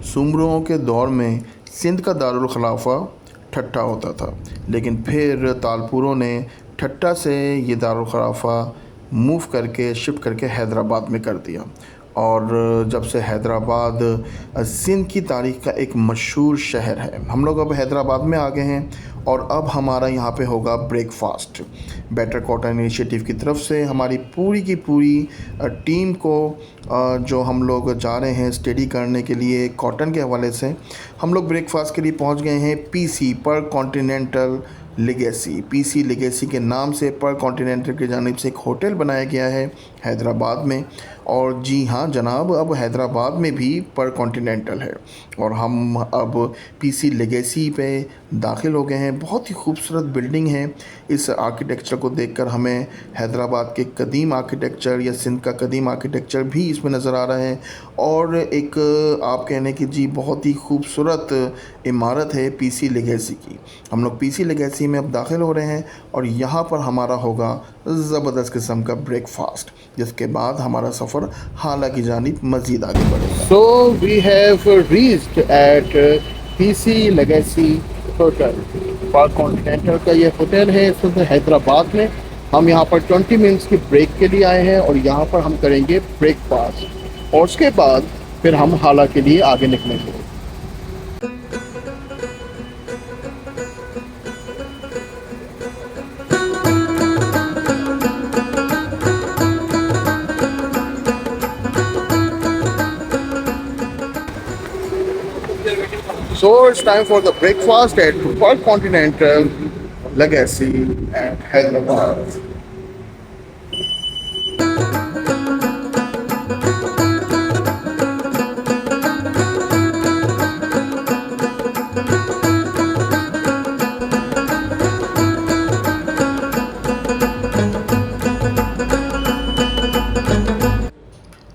सुमरों के दौर में सिंध का दारुल खिलाफा ठट्टा होता था, लेकिन फिर तालपुरों ने ठट्टा से ये दारुल खिलाफा मूव करके शिफ्ट करके हैदराबाद में कर दिया। और जब से हैदराबाद सिंध की तारीख़ का एक मशहूर शहर है, हम लोग अब हैदराबाद में आ गए हैं। और अब हमारा यहाँ पे होगा ब्रेकफास्ट। बेटर कॉटन इनिशिएटिव की तरफ से हमारी पूरी की पूरी टीम को जो हम लोग जा रहे हैं स्टडी करने के लिए कॉटन के हवाले से, हम लोग ब्रेकफास्ट के लिए पहुँच गए हैं पीसी पर कॉन्टिनेंटल लेगेसी। पीसी लेगेसी के नाम से पर कॉन्टिनेंटल की जानिब से एक होटल बनाया गया है हैदराबाद में। और जी हाँ जनाब, अब हैदराबाद में भी पर कॉन्टिनेंटल है और हम अब पीसी लेगेसी पे दाखिल हो गए हैं। बहुत ही खूबसूरत बिल्डिंग है। इस आर्किटेक्चर को देखकर हमें हैदराबाद के कदीम आर्किटेक्चर या सिंध का कदीम आर्किटेक्चर भी इसमें नज़र आ रहा है। और एक आप कहने की जी बहुत ही खूबसूरत इमारत है पीसी लेगेसी की। हम लोग पीसी लेगेसी में अब दाखिल हो रहे हैं और यहाँ पर हमारा होगा ज़बरदस्त किस्म का ब्रेकफास्ट, जिसके बाद हमारा सफ़र हाला की जानिब मज़ीद आगे बढ़ेगा। So we have reached at PC Legacy Hotel। Park continental का ये होटल है इस वक्त हैदराबाद में। हम यहाँ पर 20 मिनट्स की ब्रेक के लिए आए हैं और यहाँ पर हम करेंगे ब्रेकफास्ट और उसके बाद फिर हम हाला के लिए आगे निकलेंगे। So it's time for the breakfast at Park Continental Legacy at Hyderabad।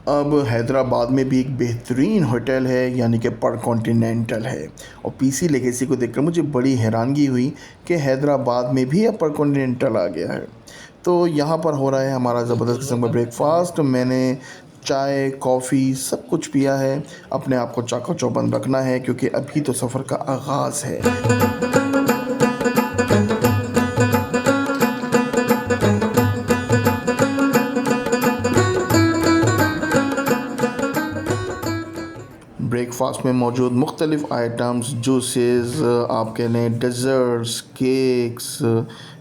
अब हैदराबाद में भी एक बेहतरीन होटल है, यानी कि पर कॉन्टिनेंटल है। और पीसी लेगेसी को देखकर मुझे बड़ी हैरानगी हुई कि हैदराबाद में भी अब पर कॉन्टिनेंटल आ गया है। तो यहाँ पर हो रहा है हमारा ज़बरदस्त किस्म का ब्रेकफास्ट। मैंने चाय कॉफ़ी सब कुछ पिया है। अपने आप को चाको चौबंद रखना है क्योंकि अभी तो सफ़र का आगाज़ है। ब्रेकफास्ट में मौजूद मुख्तलिफ़ आइटम्स, जूसेस, आप कह लें डेज़र्ट्स, केक्स,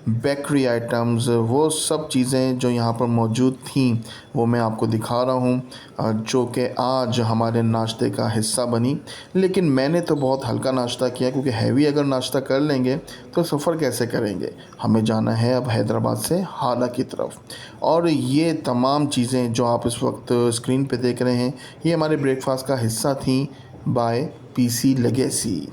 बेकरी आइटम्स, वो सब चीज़ें जो यहाँ पर मौजूद थीं वो मैं आपको दिखा रहा हूँ, जो कि आज हमारे नाश्ते का हिस्सा बनी। लेकिन मैंने तो बहुत हल्का नाश्ता किया क्योंकि हैवी अगर नाश्ता कर लेंगे तो सफ़र कैसे करेंगे। हमें जाना है अब हैदराबाद से हाला की तरफ। और ये तमाम चीज़ें जो आप इस वक्त स्क्रीन पे देख रहे हैं ये हमारे ब्रेकफास्ट का हिस्सा थी by PC legacy.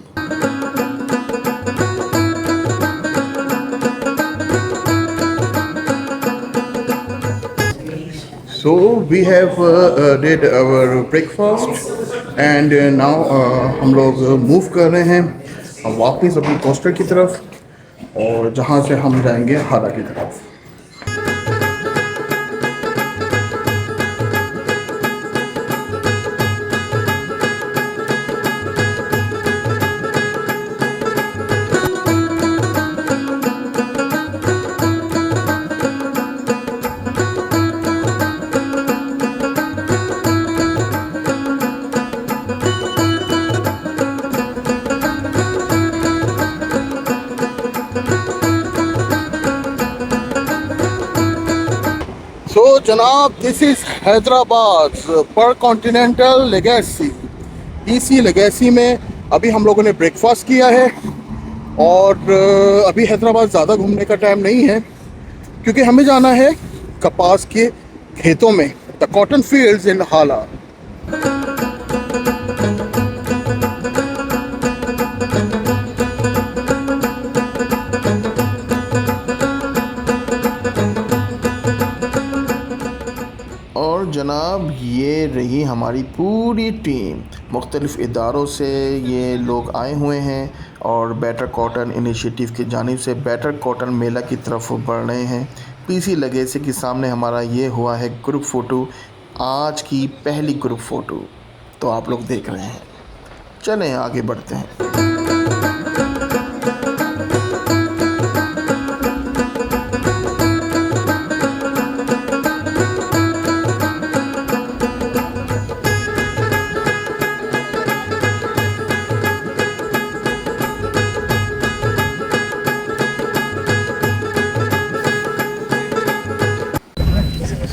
So we have did our breakfast and now हम लोग मूव कर रहे हैं वापस अपनी कोस्टर की तरफ और जहाँ से हम जाएंगे हाला की तरफ। तो जनाब दिस इज़ हैदराबाद पर कॉन्टिनेंटल लेगेसी। पीसी लेगेसी में अभी हम लोगों ने ब्रेकफास्ट किया है और अभी हैदराबाद ज़्यादा घूमने का टाइम नहीं है क्योंकि हमें जाना है कपास के खेतों में, द कॉटन फील्ड्स इन हाला। और जनाब ये रही हमारी पूरी टीम, मुख्तलिफ़ इदारों से ये लोग आए हुए हैं और बेटर कॉटन इनिशिएटिव की जानिब से बेटर कॉटन मेला की तरफ बढ़ रहे हैं। पीसी लेगेसी के सामने हमारा ये हुआ है ग्रुप फ़ोटो, आज की पहली ग्रुप फ़ोटो तो आप लोग देख रहे हैं। चलें आगे बढ़ते हैं।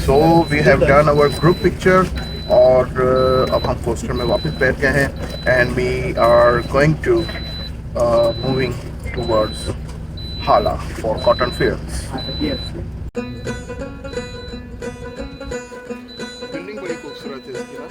So we have done our group picture और अब हम पोस्टर में वापस बैठ गए हैं and we are going to moving towards Hala for cotton fields. Building बड़ी खूबसूरत है इसकी ना।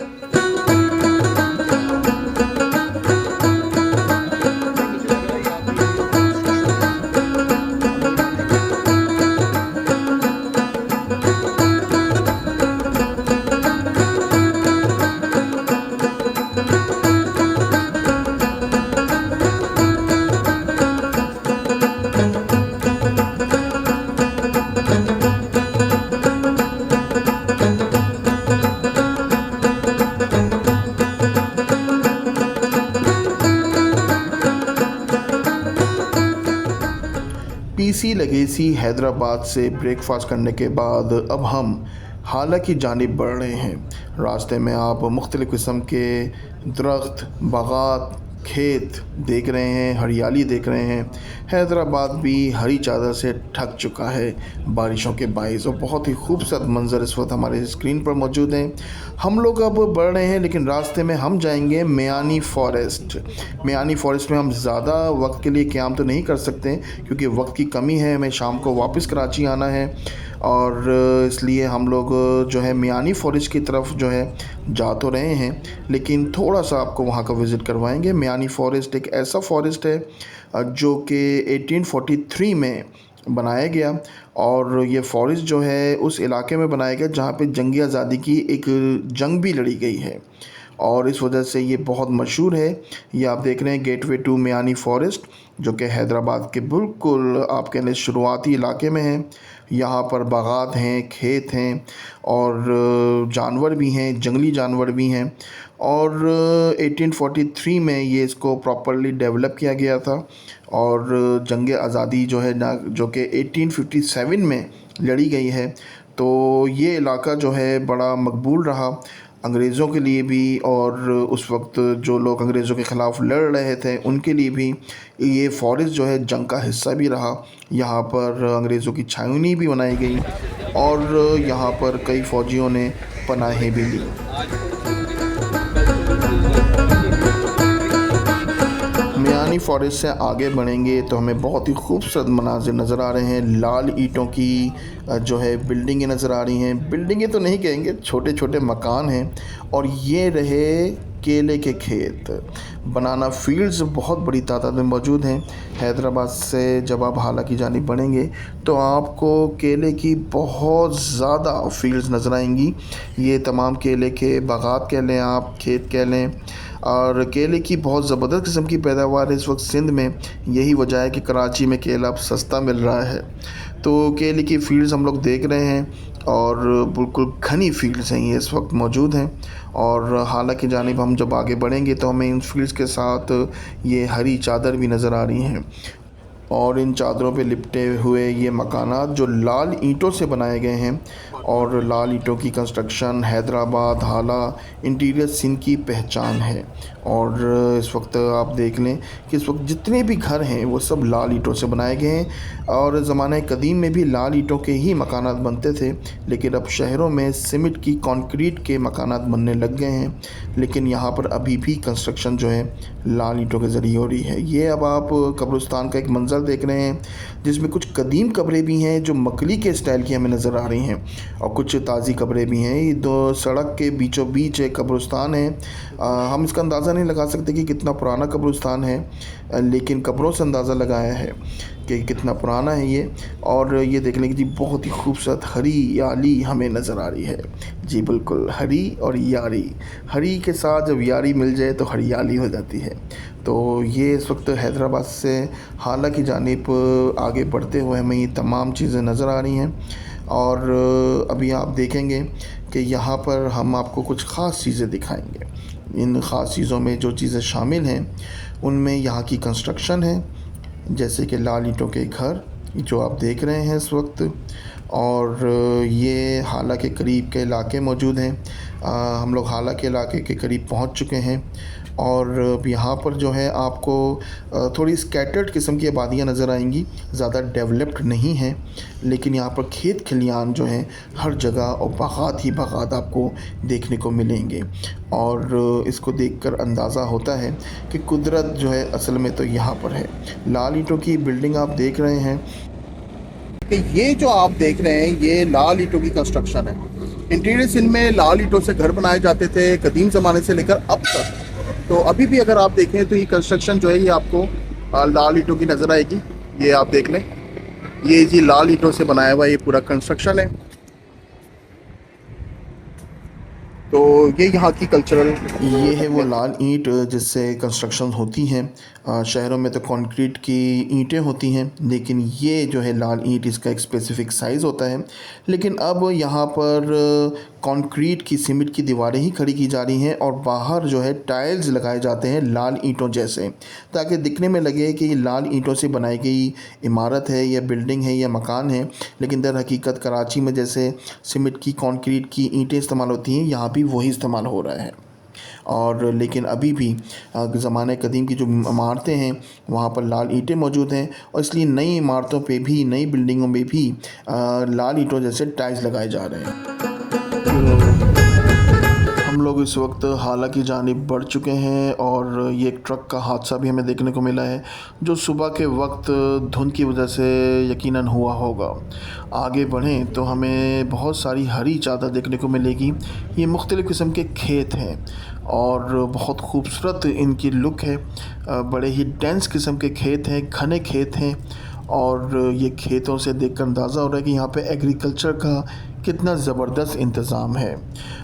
पीसी लेगेसी हैदराबाद से ब्रेकफास्ट करने के बाद अब हम हाला की जानिब बढ़ रहे हैं। रास्ते में आप मुख्तलिफ़ किस्म के दरख्त, बागात, खेत देख रहे हैं, हरियाली देख रहे हैं। हैदराबाद भी हरी चादर से ढक चुका है बारिशों के बाइस, और बहुत ही खूबसूरत मंज़र इस वक्त हमारे स्क्रीन पर मौजूद हैं। हम लोग अब बढ़ रहे हैं, लेकिन रास्ते में हम जाएंगे मियानी फ़ॉरेस्ट। मियानी फ़ॉरेस्ट में हम ज़्यादा वक्त के लिए क़याम तो नहीं कर सकते क्योंकि वक्त की कमी है, हमें शाम को वापस कराची आना है, और इसलिए हम लोग जो है मियानी फ़ॉरेस्ट की तरफ जो है जा तो रहे हैं, लेकिन थोड़ा सा आपको वहाँ का विज़िट करवाएंगे। मियानी फ़ॉरेस्ट एक ऐसा फ़ॉरेस्ट है जो कि 1843 में बनाया गया, और ये फ़ॉरेस्ट जो है उस इलाके में बनाया गया जहाँ पे जंग आज़ादी की एक जंग भी लड़ी गई है, और इस वजह से ये बहुत मशहूर है। ये आप देख रहे हैं गेटवे टू मियानी फ़ॉरेस्ट, जो कि हैदराबाद के बिल्कुल आप कह लें शुरुआती इलाके में है। यहाँ पर बागात हैं, खेत हैं, और जानवर भी हैं, जंगली जानवर भी हैं, और 1843 में ये इसको प्रॉपरली डेवलप किया गया था, और जंग आज़ादी जो है ना, जो कि 1857 में लड़ी गई है, तो ये इलाका जो है बड़ा मकबूल रहा अंग्रेज़ों के लिए भी, और उस वक्त जो लोग अंग्रेज़ों के ख़िलाफ़ लड़ रहे थे उनके लिए भी ये फ़ॉरेस्ट जो है जंग का हिस्सा भी रहा। यहाँ पर अंग्रेज़ों की छावनी भी बनाई गई, और यहाँ पर कई फ़ौजियों ने पनाहें भी ली। मियानी फ़ॉरेस्ट से आगे बढ़ेंगे तो हमें बहुत ही खूबसूरत मनाज़िर नज़र आ रहे हैं। लाल ईंटों की जो है बिल्डिंगें नज़र आ रही हैं। बिल्डिंगें तो नहीं कहेंगे, छोटे छोटे मकान हैं, और ये रहे केले के खेत। बनाना फील्ड्स बहुत बड़ी तादाद में मौजूद हैं। हैदराबाद से जब आप हाला की जानिब बढ़ेंगे तो आपको केले की बहुत ज़्यादा फील्ड्स नज़र आएंगी। ये तमाम केले के बागात कह लें आप, खेत कह लें, और केले की बहुत ज़बरदस्त किस्म की पैदावार है इस वक्त सिंध में। यही वजह है कि कराची में केला अब सस्ता मिल रहा है। तो केले की फील्ड्स हम लोग देख रहे हैं, और बिल्कुल घनी फील्ड्स हैं ये इस वक्त मौजूद हैं। और हाला की जानिब हम जब आगे बढ़ेंगे तो हमें इन फील्ड्स के साथ ये हरी चादर भी नज़र आ रही हैं, और इन चादरों पे लिपटे हुए ये मकानात जो लाल ईंटों से बनाए गए हैं, और लाल ईंटों की कंस्ट्रक्शन हैदराबाद, हाला, इंटीरियर सिंध की पहचान है। और इस वक्त आप देख लें कि इस वक्त जितने भी घर हैं वो सब लाल ईंटों से बनाए गए हैं, और ज़माने कदीम में भी लाल ईंटों के ही मकानात बनते थे, लेकिन अब शहरों में सीमेंट की, कंक्रीट के मकानात बनने लग गए हैं, लेकिन यहाँ पर अभी भी कंस्ट्रक्शन जो है लाल ईंटों के ज़रिए हो रही है। ये अब आप कब्रिस्तान का एक मंज़र देख रहे हैं जिसमें कुछ कदीम कब्रें भी हैं जो मकली के स्टाइल की हमें नज़र आ रही हैं, और कुछ ताज़ी कब्रें भी हैं। ये दो सड़क के बीचों बीच एक कब्रिस्तान है। हम इसका अंदाज़ा नहीं लगा सकते कि कितना पुराना कब्रिस्तान है, लेकिन कब्रों से अंदाज़ा लगाया है कि कितना पुराना है ये। और ये देखने की जी बहुत ही खूबसूरत हरियाली हमें नज़र आ रही है। जी बिल्कुल, हरी और यारी, हरी के साथ जब यारी मिल जाए तो हरियाली हो जाती है। तो ये इस वक्त हैदराबाद से हाला की जानिब आगे बढ़ते हुए हमें ये तमाम चीज़ें नज़र आ रही हैं, और अभी आप देखेंगे कि यहाँ पर हम आपको कुछ ख़ास चीज़ें दिखाएंगे। इन ख़ास चीज़ों में जो चीज़ें शामिल हैं उनमें यहाँ की कंस्ट्रक्शन है, जैसे कि लाल ईंटों के घर जो आप देख रहे हैं इस वक्त, और ये हाला के करीब के इलाके मौजूद हैं। हम लोग हाला के इलाके के करीब पहुंच चुके हैं और यहाँ पर जो है आपको थोड़ी स्कैटर्ड किस्म की आबादियाँ नज़र आएंगी, ज़्यादा डेवलप्ड नहीं हैं, लेकिन यहाँ पर खेत खलियान जो हैं हर जगह और बागात ही बागात आपको देखने को मिलेंगे। और इसको देखकर अंदाज़ा होता है कि कुदरत जो है असल में तो यहाँ पर है। लाल ईंटों की बिल्डिंग आप देख रहे हैं कि ये जो आप देख रहे हैं ये लाल ईंटों की कंस्ट्रक्शन है। इंटीरियर सिंध में लाल ईंटों से घर बनाए जाते थे कदीम ज़माने से लेकर अब तक। तो अभी भी अगर आप देखें तो ये कंस्ट्रक्शन जो है ये आपको लाल ईंटों की नज़र आएगी। ये आप देख लें, ये जी लाल ईंटों से बनाया हुआ ये पूरा कंस्ट्रक्शन है। तो ये यहाँ की कल्चरल, ये है वो लाल ईंट जिससे कंस्ट्रक्शन होती हैं। शहरों में तो कंक्रीट की ईंटें होती हैं, लेकिन ये जो है लाल ईंट इसका एक स्पेसिफ़िक साइज़ होता है। लेकिन अब यहाँ पर कंक्रीट की सीमेंट की दीवारें ही खड़ी की जा रही हैं और बाहर जो है टाइल्स लगाए जाते हैं लाल ईंटों जैसे, ताकि दिखने में लगे कि ये लाल ईंटों से बनाई गई इमारत है या बिल्डिंग है या मकान है। लेकिन दर हकीकत कराची में जैसे सीमेंट की कंक्रीट की ईंटें इस्तेमाल होती हैं, यहाँ भी वही इस्तेमाल हो रहा है। और लेकिन अभी भी ज़माने कदीम की जो इमारतें हैं वहाँ पर लाल ईंटें मौजूद हैं, और इसलिए नई इमारतों पे भी, नई बिल्डिंगों में भी लाल ईंटों जैसे टाइल्स लगाए जा रहे हैं। हम लोग इस वक्त हाला की जानिब बढ़ चुके हैं और ये एक ट्रक का हादसा भी हमें देखने को मिला है, जो सुबह के वक्त धुंध की वजह से यकीनन हुआ होगा। आगे बढ़ें तो हमें बहुत सारी हरी चादर देखने को मिलेगी। ये मुख्तलिफ़ किस्म के खेत हैं और बहुत खूबसूरत इनकी लुक है। बड़े ही डेंस किस्म के खेत हैं, घने खेत हैं, और ये खेतों से देखकर अंदाज़ा हो रहा है कि यहाँ पे एग्रीकल्चर का कितना ज़बरदस्त इंतज़ाम है।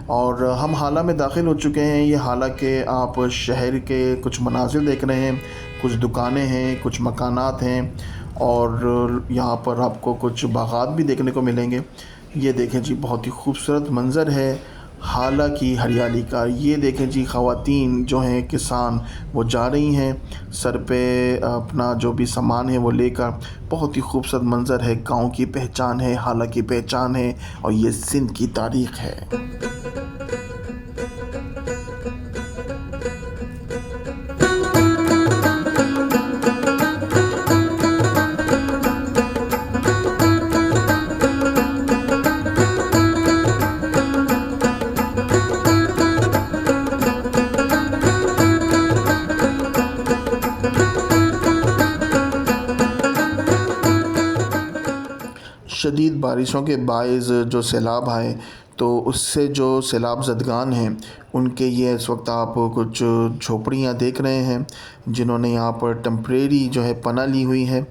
और हम हाला में दाखिल हो चुके हैं। ये हाला के आप शहर के कुछ मनाज़िर देख रहे हैं, कुछ दुकानें हैं, कुछ मकानात हैं, और यहाँ पर आपको कुछ बागात भी देखने को मिलेंगे। ये देखें जी, बहुत ही खूबसूरत मंज़र है हाला की हरियाली का। ये देखें जी, ख़वातीन जो हैं किसान, वो जा रही हैं सर पे अपना जो भी सामान है वो लेकर। बहुत ही खूबसूरत मंज़र है, गांव की पहचान है, हाला की पहचान है, और ये सिंध की तारीख़ है। शदीद बारिशों के बाइस जो सैलाब आए, तो उससे जो सैलाब ज़दगान हैं उनके ये इस वक्त आप कुछ झोपड़ियाँ देख रहे हैं, जिन्होंने यहाँ पर टेम्परेरी जो है पनाह ली हुई है,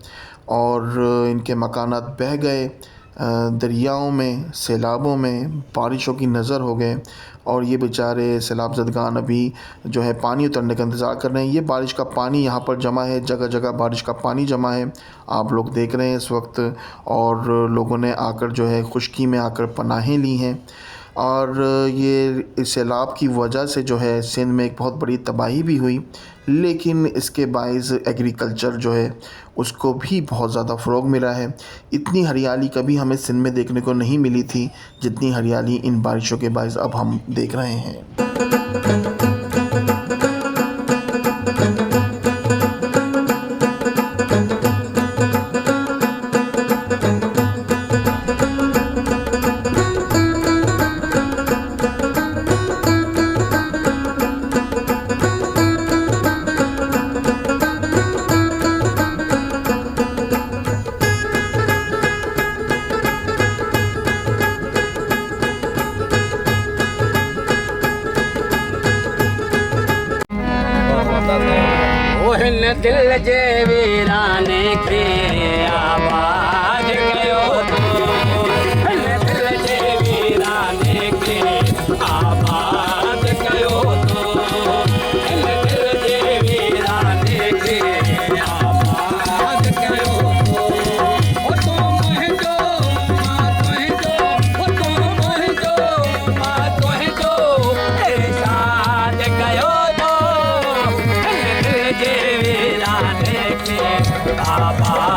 और इनके मकानात बह गए दरियाओं में, सैलाबों में, बारिशों की नज़र हो गए, और ये बेचारे सैलाब ज़दगान अभी जो है पानी उतरने का इंतज़ार कर रहे हैं। ये बारिश का पानी यहाँ पर जमा है, जगह जगह बारिश का पानी जमा है, आप लोग देख रहे हैं इस वक्त। और लोगों ने आकर जो है खुश्की में आकर पनाहें ली हैं, और ये सैलाब की वजह से जो है सिंध में एक बहुत बड़ी तबाही भी हुई। लेकिन इसके बाइस एग्रीकल्चर जो है उसको भी बहुत ज़्यादा फ़रोग़ मिला है। इतनी हरियाली कभी हमें सिंध में देखने को नहीं मिली थी जितनी हरियाली इन बारिशों के बाइस अब हम देख रहे हैं। ओहिन दिल जे वीराने खे आबाद कयो तो, हिन दिल जे वीराने खे आबाद कयो तो, हिन दिल जे वीराने खे आबाद कयो तो। ओ तू मुंहिंजो, मां तुंहिंजो, ओ तू मुंहिंजो, मां तुंहिंजो, इरशाद कयो आबाद